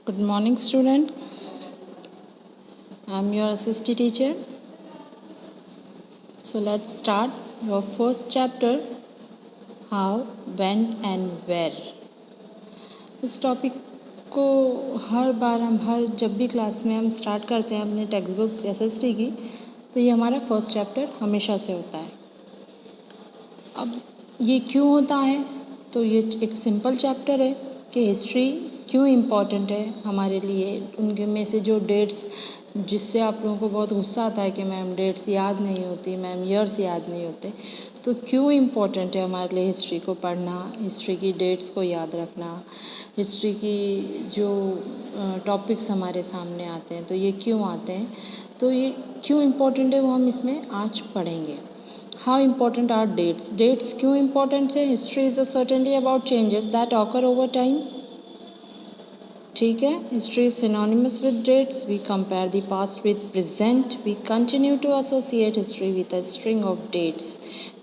Good morning, student. I am your assistant teacher. So let's start your first chapter, how, when and where. इस topic को हर बार जब भी class में हम start करते हैं अपने टेक्स्ट बुक एसएसटी की, तो ये हमारा फर्स्ट चैप्टर हमेशा से होता है। अब ये क्यों होता है? तो ये एक सिंपल चैप्टर है कि हिस्ट्री क्यों इम्पॉर्टेंट है हमारे लिए। उनके में से जो डेट्स जिससे आप लोगों को बहुत गुस्सा आता है कि मैम डेट्स याद नहीं होती, मैम ईयर्स याद नहीं होते, तो क्यों इम्पॉर्टेंट है हमारे लिए हिस्ट्री को पढ़ना, हिस्ट्री की डेट्स को याद रखना, हिस्ट्री की जो टॉपिक्स हमारे सामने आते हैं तो ये क्यों आते हैं, तो ये क्यों इम्पॉर्टेंट है वो हम इसमें आज पढ़ेंगे। How important are dates? Dates क्यों important है? History is certainly about changes that occur over time. ठीक है, history is synonymous with dates. We compare the past with present. We continue to associate history with a string of dates.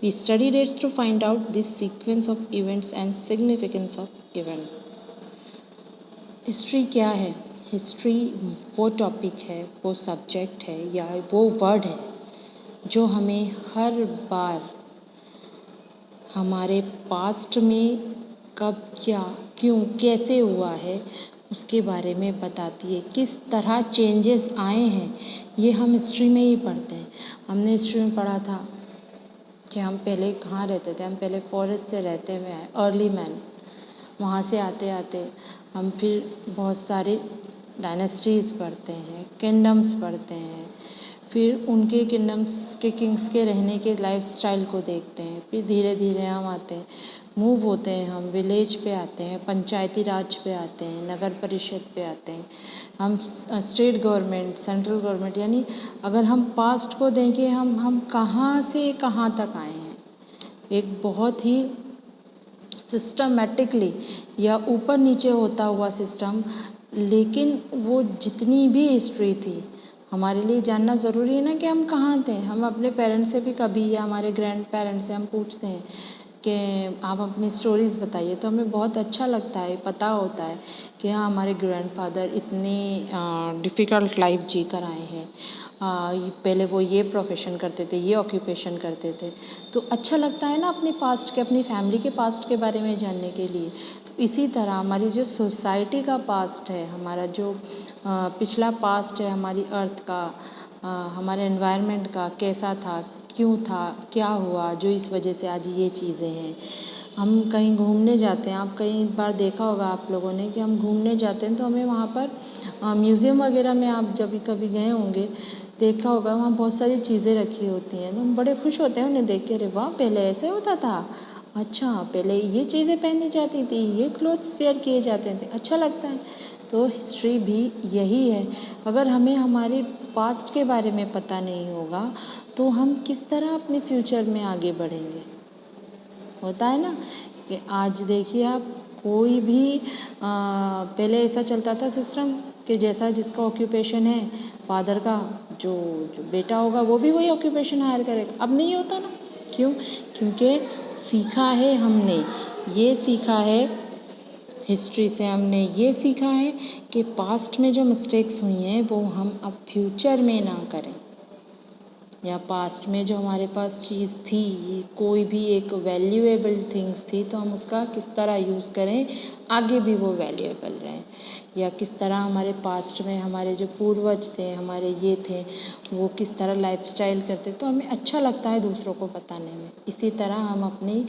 We study dates to find out the sequence of events and significance of event. History क्या है? History वो topic है, वो subject है या वो word है जो हमें हर बार हमारे पास्ट में कब, क्या, क्यों, कैसे हुआ है उसके बारे में बताती है। किस तरह चेंजेस आए हैं ये हम हिस्ट्री में ही पढ़ते हैं। हमने हिस्ट्री में पढ़ा था कि हम पहले कहाँ रहते थे। हम पहले फॉरेस्ट से रहते हुए आए, अर्ली मैन। वहाँ से आते आते हम फिर बहुत सारे डायनेस्टीज़ पढ़ते हैं, किंगडम्स पढ़ते हैं, फिर उनके किंगडम्स के किंग्स के रहने के लाइफस्टाइल को देखते हैं। फिर धीरे धीरे हम आते हैं, मूव होते हैं, हम विलेज पे आते हैं, पंचायती राज पे आते हैं, नगर परिषद पे आते हैं, हम स्टेट गवर्नमेंट, सेंट्रल गवर्नमेंट, यानी अगर हम पास्ट को देखें हम कहाँ से कहाँ तक आए हैं, एक बहुत ही सिस्टमेटिकली या ऊपर नीचे होता हुआ सिस्टम। लेकिन वो जितनी भी हिस्ट्री थी हमारे लिए जानना ज़रूरी है ना कि हम कहाँ थे। हम अपने पेरेंट्स से भी कभी या हमारे ग्रैंड पेरेंट्स से हम पूछते हैं कि आप अपनी स्टोरीज़ बताइए, तो हमें बहुत अच्छा लगता है, पता होता है कि हाँ हमारे ग्रैंडफादर इतनी डिफ़िकल्ट लाइफ जी कर आए हैं। पहले वो ये प्रोफेशन करते थे, ये ऑक्यूपेशन करते थे, तो अच्छा लगता है ना अपने पास्ट के, अपनी फैमिली के पास्ट के बारे में जानने के लिए। तो इसी तरह हमारी जो सोसाइटी का पास्ट है, हमारा जो पिछला पास्ट है हमारी अर्थ का, हमारे एनवायरनमेंट का, कैसा था, क्यों था, क्या हुआ जो इस वजह से आज ये चीज़ें हैं। हम कहीं घूमने जाते हैं, आप कई बार देखा होगा आप लोगों ने कि हम घूमने जाते हैं तो हमें वहाँ पर म्यूज़ियम वगैरह में आप जब कभी गए होंगे, देखा होगा वहाँ बहुत सारी चीज़ें रखी होती हैं, तो हम बड़े खुश होते हैं उन्हें देख के। अरे वाह, पहले ऐसे होता था, अच्छा पहले ये चीज़ें पहनी जाती थी, ये क्लोथ्स वेयर किए जाते थे, अच्छा लगता है। तो हिस्ट्री भी यही है। अगर हमें हमारे पास्ट के बारे में पता नहीं होगा तो हम किस तरह अपने फ्यूचर में आगे बढ़ेंगे। होता है ना कि आज देखिए आप कोई भी पहले ऐसा चलता था सिस्टम कि जैसा जिसका ऑक्यूपेशन है फादर का, जो बेटा होगा वो भी वही ऑक्यूपेशन हायर करेगा। अब नहीं होता ना, क्यों? क्योंकि सीखा है हमने, ये सीखा है हिस्ट्री से, हमने ये सीखा है कि पास्ट में जो मिस्टेक्स हुई हैं वो हम अब फ्यूचर में ना करें, या पास्ट में जो हमारे पास चीज़ थी, कोई भी एक वैल्यूएबल थिंग्स थी, तो हम उसका किस तरह यूज़ करें आगे भी वो वैल्यूएबल रहें। या किस तरह हमारे पास्ट में हमारे जो पूर्वज थे, हमारे ये थे, वो किस तरह लाइफस्टाइल करते, तो हमें अच्छा लगता है दूसरों को बताने में। इसी तरह हम अपनी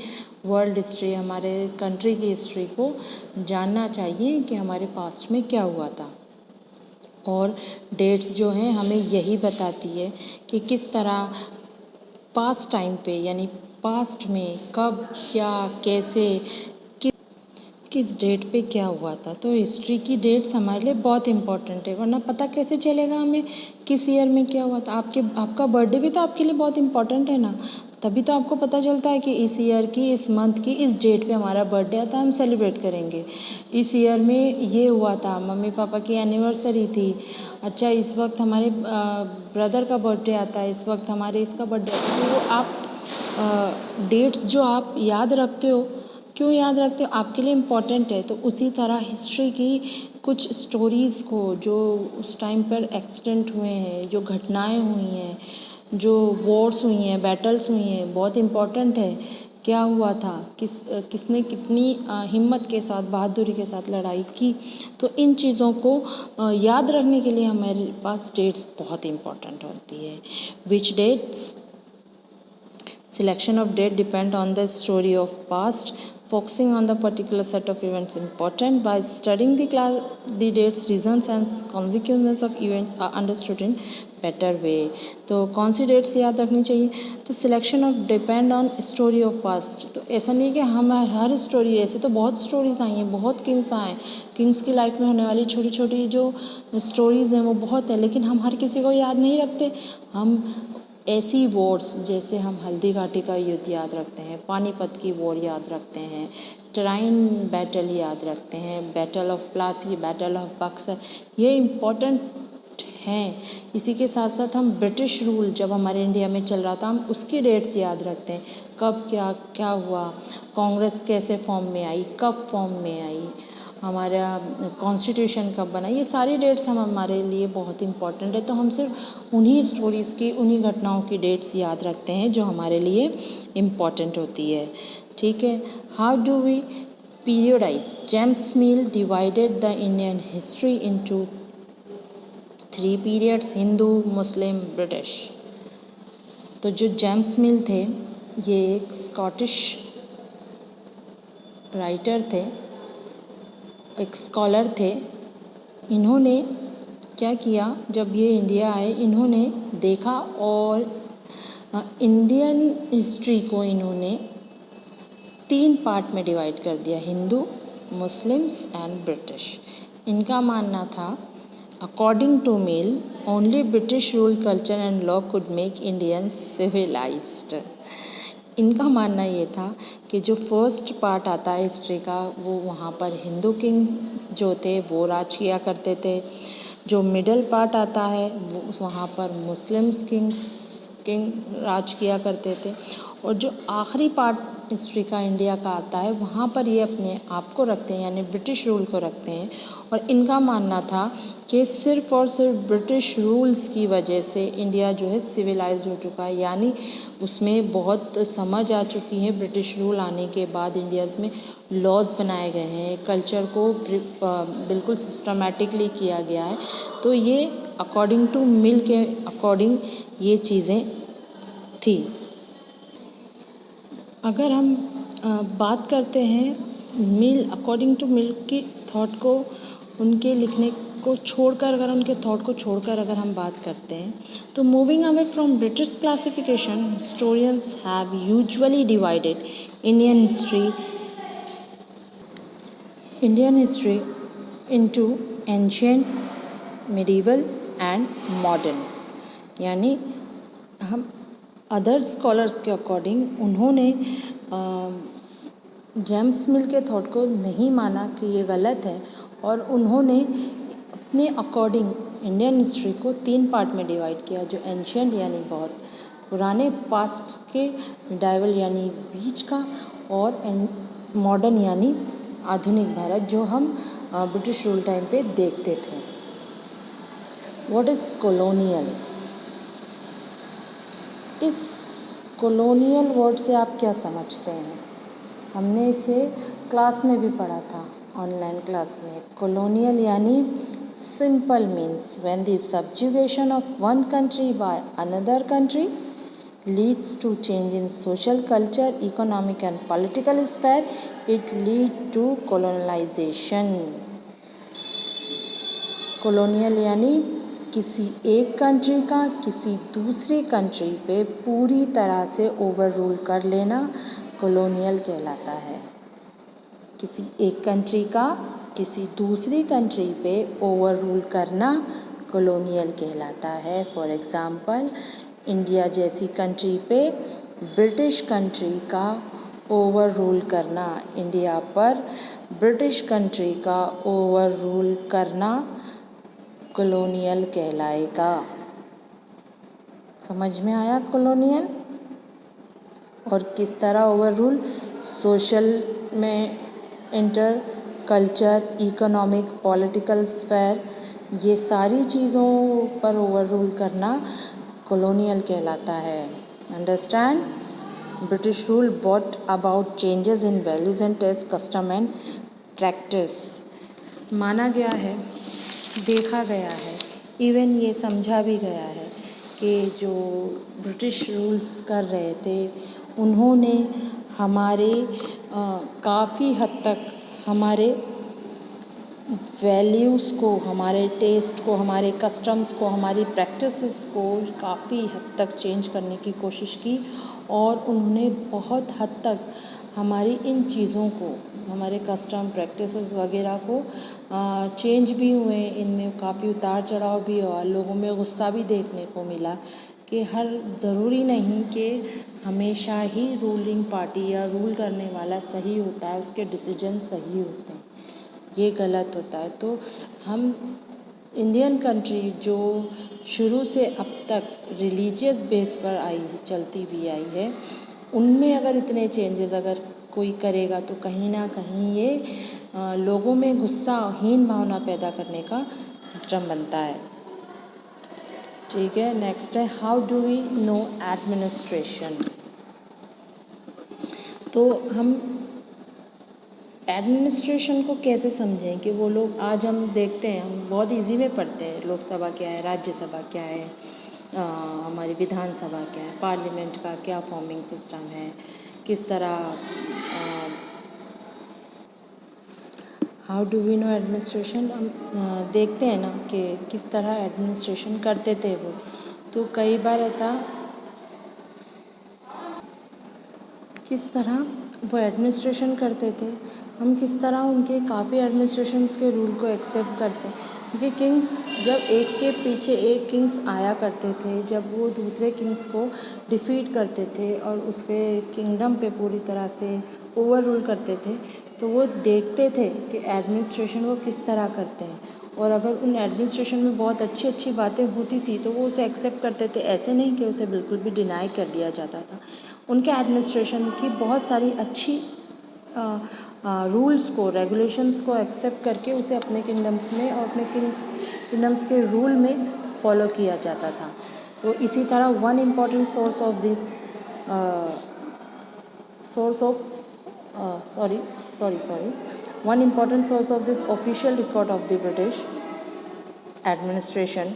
वर्ल्ड हिस्ट्री, हमारे कंट्री की हिस्ट्री को जानना चाहिए कि हमारे पास्ट में क्या हुआ था। और डेट्स जो हैं हमें यही बताती है कि किस तरह पास्ट टाइम पे, यानी पास्ट में कब, क्या, कैसे, किस डेट पे क्या हुआ था। तो हिस्ट्री की डेट्स हमारे लिए बहुत इम्पॉर्टेंट है, वरना पता कैसे चलेगा हमें किस ईयर में क्या हुआ था। आपका बर्थडे भी तो आपके लिए बहुत इम्पॉर्टेंट है ना, तभी तो आपको पता चलता है कि इस ईयर की, इस मंथ की, इस डेट पे हमारा बर्थडे आता है, हम सेलिब्रेट करेंगे। इस ईयर में ये हुआ था, मम्मी पापा की एनिवर्सरी थी, अच्छा इस वक्त हमारे ब्रदर का बर्थडे आता है, इस वक्त हमारे इसका बर्थडे आता है। तो वो आप डेट्स जो आप याद रखते हो, क्यों याद रखते हो? आपके लिए इम्पोर्टेंट है। तो उसी तरह हिस्ट्री की कुछ स्टोरीज़ को, जो उस टाइम पर एक्सीडेंट हुए हैं, जो घटनाएं हुई हैं, जो वॉर्स हुई हैं, बैटल्स हुई हैं, बहुत इम्पोर्टेंट है। क्या हुआ था, किसने कितनी हिम्मत के साथ, बहादुरी के साथ लड़ाई की। तो इन चीज़ों को याद रखने के लिए हमारे पास डेट्स बहुत इम्पोर्टेंट होती है। विच dates? Selection of date depend on the story of past. Focusing on the particular set of events important. By studying the dates, reasons and consequences of events are understood in better way. तो कौन सी dates याद रखनी चाहिए? तो selection of depend on story of past. तो ऐसा नहीं कि हम हर स्टोरी, ऐसे तो बहुत स्टोरीज आई हैं, बहुत किंग्स आए, किंग्स की लाइफ में होने वाली छोटी छोटी जो स्टोरीज़ हैं वो बहुत है, लेकिन हम हर किसी को याद नहीं रखते। हम ऐसी वॉर्स, जैसे हम हल्दी घाटी का युद्ध याद रखते हैं, पानीपत की वॉर याद रखते हैं, ट्राइन बैटल याद रखते हैं, battle of Plassey, battle of Buxar, ये इम्पोर्टेंट हैं। इसी के साथ साथ हम ब्रिटिश रूल जब हमारे इंडिया में चल रहा था, हम उसकी डेट्स याद रखते हैं, कब क्या क्या हुआ, कांग्रेस कैसे फॉर्म में आई, कब फॉर्म में आई, हमारा कॉन्स्टिट्यूशन कब बना, ये सारी डेट्स हमारे लिए बहुत इम्पॉर्टेंट है। तो हम सिर्फ उन्हीं स्टोरीज़ की, उन्हीं घटनाओं की डेट्स याद रखते हैं जो हमारे लिए इम्पॉर्टेंट होती है। ठीक है। How do we periodise? James Mill divided the Indian history into 3 periods: Hindu, Muslim, British. तो जो जेम्स मिल थे, ये एक स्कॉटिश राइटर थे, एक स्कॉलर थे। इन्होंने क्या किया, जब ये इंडिया आए, इन्होंने देखा और इंडियन हिस्ट्री को इन्होंने 3 पार्ट में डिवाइड कर दिया: हिंदू, मुस्लिम्स एंड ब्रिटिश। इनका मानना था, according to Mill, only British rule, culture and law could make Indians civilized. इनका मानना ये था कि जो फर्स्ट पार्ट आता है हिस्ट्री का, वो वहाँ पर हिंदू किंग्स जो थे वो राज किया करते थे। जो मिडल पार्ट आता है वो वहाँ पर मुस्लिम्स किंग राज किया करते थे। और जो आखिरी पार्ट हिस्ट्री का इंडिया का आता है, वहाँ पर ये अपने आप को रखते हैं, यानी ब्रिटिश रूल को रखते हैं। और इनका मानना था कि सिर्फ़ और सिर्फ ब्रिटिश रूल्स की वजह से इंडिया जो है सिविलाइज हो चुका है, यानी उसमें बहुत समझ आ चुकी है। ब्रिटिश रूल आने के बाद इंडियाज़ में लॉज बनाए गए हैं, कल्चर को बिल्कुल सिस्टमेटिकली किया गया है। तो ये अकॉर्डिंग टू मिल के अकॉर्डिंग ये चीज़ें थी। अगर हम बात करते हैं मिल, अकॉर्डिंग टू मिल की थॉट को, उनके लिखने को छोड़कर, अगर उनके थॉट को छोड़कर अगर हम बात करते हैं, तो moving away from British classification, historians have usually divided Indian history into ancient, medieval and modern. यानी हम अदर स्कॉलर्स के अकॉर्डिंग उन्होंने जेम्स मिल के थॉट को नहीं माना कि ये गलत है, और उन्होंने अपने अकॉर्डिंग इंडियन हिस्ट्री को 3 पार्ट में डिवाइड किया: जो एंशिएंट यानी बहुत पुराने पास्ट के, मिडाइवल यानी बीच का, और मॉडर्न यानी आधुनिक भारत जो हम ब्रिटिश रूल टाइम पे देखते थे। What is colonial? इस कॉलोनियल वर्ड से आप क्या समझते हैं? हमने इसे क्लास में भी पढ़ा था, ऑनलाइन क्लास में। कॉलोनियल यानी simple means when the subjugation of one country by another country leads to change in social, culture, economic and political sphere, it lead to colonization. Colonial यानी किसी एक कंट्री का किसी दूसरी कंट्री पे पूरी तरह से ओवर रूल कर लेना कॉलोनियल कहलाता है। किसी एक कंट्री का किसी दूसरी कंट्री पे ओवर रूल करना कॉलोनियल कहलाता है। फॉर एग्ज़ाम्पल, इंडिया जैसी कंट्री पे ब्रिटिश कंट्री का ओवर रूल करना, इंडिया पर ब्रिटिश कंट्री का ओवर रूल करना कॉलोनियल कहलाएगा। समझ में आया कॉलोनियल? और किस तरह ओवर रूल? सोशल में inter culture, economic, political sphere, ये सारी चीज़ों पर ओवर रूल करना कॉलोनियल कहलाता है। Understand? British rule bought about changes in values and taste, custom and practice. माना गया है, देखा गया है, इवन ये समझा भी गया है कि जो ब्रिटिश रूल्स कर रहे थे उन्होंने हमारे काफ़ी हद तक हमारे वैल्यूज़ को, हमारे टेस्ट को, हमारे कस्टम्स को, हमारी प्रैक्टिसेस को काफ़ी हद तक चेंज करने की कोशिश की और उन्होंने बहुत हद तक हमारी इन चीज़ों को, हमारे कस्टम प्रैक्टिसेस वगैरह को चेंज भी हुए। इनमें काफ़ी उतार चढ़ाव भी हुआ, लोगों में गुस्सा भी देखने को मिला कि हर ज़रूरी नहीं कि हमेशा ही रूलिंग पार्टी या रूल करने वाला सही होता है, उसके डिसीजन सही होते हैं, ये गलत होता है। तो हम इंडियन कंट्री जो शुरू से अब तक रिलीजियस बेस पर चलती भी आई है, उनमें अगर इतने चेंजेस अगर कोई करेगा तो कहीं ना कहीं ये लोगों में गुस्सा, हीन भावना पैदा करने का सिस्टम बनता है। ठीक है, नेक्स्ट है how do we know administration. तो हम एडमिनिस्ट्रेशन को कैसे समझें कि वो लोग, आज हम देखते हैं, हम बहुत इजी में पढ़ते हैं लोकसभा क्या है, राज्यसभा क्या है, हमारी विधानसभा क्या है, पार्लियामेंट का क्या फॉर्मिंग सिस्टम है, किस तरह how do we know administration. हम देखते हैं ना कि किस तरह एडमिनिस्ट्रेशन करते थे वो। तो कई बार ऐसा किस तरह वो एडमिनिस्ट्रेशन करते थे, हम किस तरह उनके काफ़ी एडमिनिस्ट्रेशंस के रूल को एक्सेप्ट करते हैं, क्योंकि किंग्स जब एक के पीछे एक किंग्स आया करते थे, जब वो दूसरे किंग्स को डिफीट करते थे और उसके किंगडम पे पूरी तरह से ओवर रूल करते थे, तो वो देखते थे कि एडमिनिस्ट्रेशन वो किस तरह करते हैं, और अगर उन एडमिनिस्ट्रेशन में बहुत अच्छी अच्छी बातें होती थी तो वो उसे एक्सेप्ट करते थे। ऐसे नहीं कि उसे बिल्कुल भी डिनाई कर दिया जाता था। उनके एडमिनिस्ट्रेशन की बहुत सारी अच्छी रूल्स को, रेगुलेशंस को एक्सेप्ट करके उसे अपने किंगडम्स में और अपने किंगडम्स के रूल में फॉलो किया जाता था। तो इसी तरह one important source of this one important source of this official record of the British administration,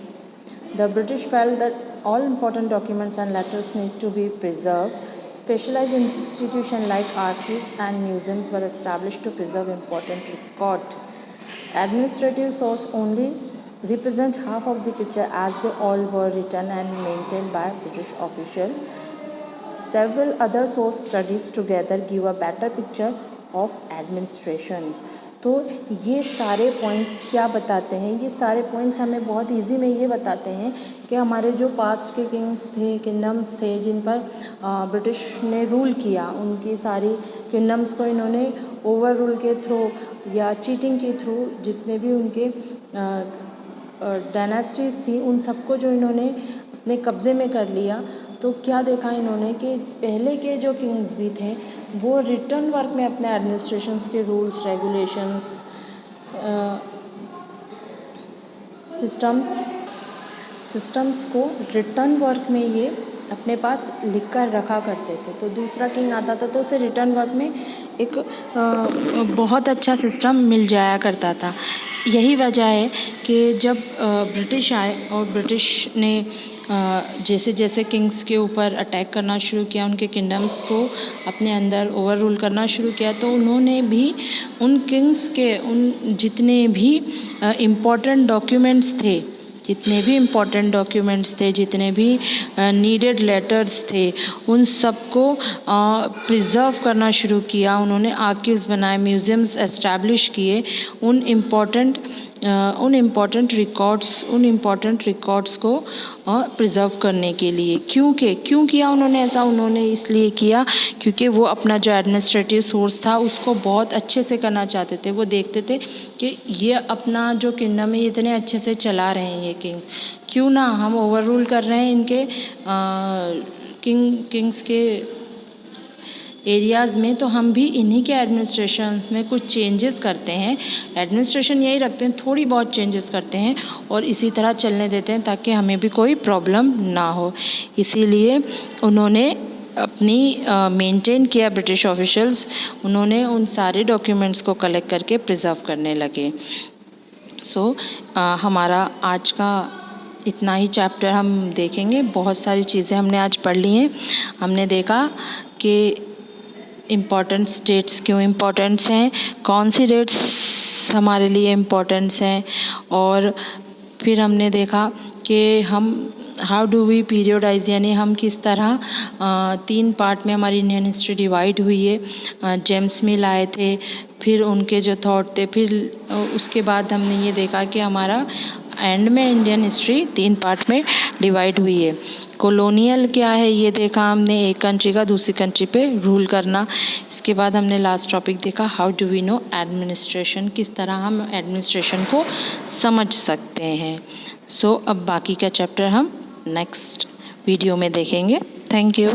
the British felt that all important documents and letters need to be preserved. Specialized institutions like archives and museums were established to preserve important records. Administrative sources only represent half of the picture, as they all were written and maintained by British officials. Several other source studies together give a better picture of administration. तो ये सारे points क्या बताते हैं, ये सारे points हमें बहुत इजी में ये बताते हैं कि हमारे जो पास्ट के किंग्स थे, किंगडम्स थे जिन पर ब्रिटिश ने रूल किया, उनकी सारी किंगडम्स को इन्होंने ओवर रूल के थ्रू या चीटिंग के थ्रू जितने भी उनके डायनेस्टीज़ थी उन सबको जो इन्होंने अपने कब्ज़े में कर लिया। तो क्या देखा इन्होंने कि पहले के जो किंग्स भी थे वो रिटर्न वर्क में अपने एडमिनिस्ट्रेशंस के रूल्स, रेगुलेशंस, सिस्टम्स को रिटर्न वर्क में ये अपने पास लिख कर रखा करते थे। तो दूसरा किंग आता था तो उसे रिटर्न वर्क में एक बहुत अच्छा सिस्टम मिल जाया करता था। यही वजह है कि जब ब्रिटिश आए और ब्रिटिश ने जैसे जैसे किंग्स के ऊपर अटैक करना शुरू किया, उनके किंगडम्स को अपने अंदर ओवर रूल करना शुरू किया, तो उन्होंने भी उन किंग्स के उन जितने भी इम्पॉर्टेंट डॉक्यूमेंट्स थे, जितने भी नीडेड लेटर्स थे, उन सबको प्रिज़र्व करना शुरू किया। उन्होंने आर्काइव्स बनाए, म्यूज़ियम्स एस्टैब्लिश किए उन इम्पॉर्टेंट रिकॉर्ड्स को प्रिज़र्व करने के लिए। क्यों किया उन्होंने ऐसा? उन्होंने इसलिए किया क्योंकि वो अपना जो एडमिनिस्ट्रेटिव सोर्स था उसको बहुत अच्छे से करना चाहते थे। वो देखते थे कि ये अपना जो किंगडम है इतने अच्छे से चला रहे हैं ये किंग्स, क्यों ना हम ओवर रूल कर रहे हैं इनके एरियाज़ में, तो हम भी इन्हीं के एडमिनिस्ट्रेशन में कुछ चेंजेस करते हैं। एडमिनिस्ट्रेशन यही रखते हैं, थोड़ी बहुत चेंजेस करते हैं और इसी तरह चलने देते हैं ताकि हमें भी कोई प्रॉब्लम ना हो। इसीलिए उन्होंने अपनी मेंटेन किया, ब्रिटिश ऑफिशियल्स, उन्होंने उन सारे डॉक्यूमेंट्स को कलेक्ट करके प्रिजर्व करने लगे। हमारा आज का इतना ही चैप्टर हम देखेंगे। बहुत सारी चीज़ें हमने आज पढ़ ली हैं। हमने देखा कि इम्पॉर्टेंट डेट्स क्यों इम्पॉर्टेंट्स हैं, कौन सी डेट्स हमारे लिए इम्पॉर्टेंट्स हैं, और फिर हमने देखा कि हम हाउ डू वी पीरियोडाइज, यानी हम किस तरह 3 पार्ट में हमारी इंडियन हिस्ट्री डिवाइड हुई है। जेम्स मिल आए थे, फिर उनके जो थॉट थे, फिर उसके बाद हमने ये देखा कि हमारा एंड में इंडियन हिस्ट्री 3 पार्ट में डिवाइड हुई है। कॉलोनियल क्या है ये देखा हमने, एक कंट्री का दूसरी कंट्री पे रूल करना। इसके बाद हमने लास्ट टॉपिक देखा how do we know administration, किस तरह हम एडमिनिस्ट्रेशन को समझ सकते हैं। अब बाकी का चैप्टर हम नेक्स्ट वीडियो में देखेंगे। Thank you.